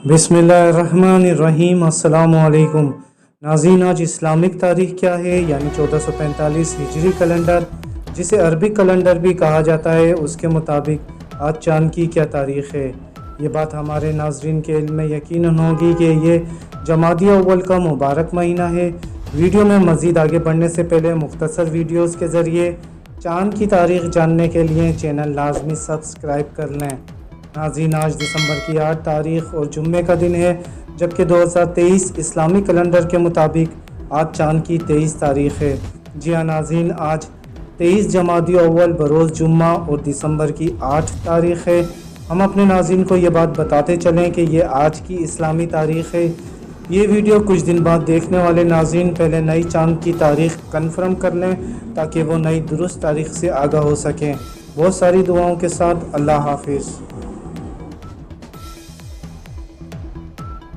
बिस्मिल्लाहिर्रहमानिर्रहीम। अस्सलामुअलैकुम नाज़रीन, आज इस्लामिक तारीख़ क्या है यानी 1445 हिजरी कैलेंडर, जिसे अरबिक कैलेंडर भी कहा जाता है, उसके मुताबिक आज चाँद की क्या तारीख़ है। ये बात हमारे नाज़रीन के इल्म में यकीनन होगी कि ये जमादी अव्वल का मुबारक महीना है। वीडियो में मज़ीद आगे बढ़ने से पहले मुख्तसर वीडियोज़ के ज़रिए चाँद की तारीख़ जानने के लिए चैनल लाजमी सब्सक्राइब कर लें। नाज़रीन, आज दिसंबर की 8 तारीख़ और जुम्मे का दिन है, जबकि 2023 इस्लामी कैलेंडर के मुताबिक आज चाँद की 23 तारीख़ है। जी हाँ नाज़रीन, आज 23 जमादी अव्वल बरोज़ जुम्मा और दिसंबर की 8 तारीख़ है। हम अपने नाज़रीन को ये बात बताते चलें कि ये आज की इस्लामी तारीख़ है। ये वीडियो कुछ दिन बाद देखने वाले नाज़रीन पहले नई चाँद की तारीख़ कन्फर्म कर लें, ताकि वो नई दुरुस्त तारीख़ से आगाह हो सकें। बहुत सारी दुआओं के साथ अल्लाह हाफ़िज़।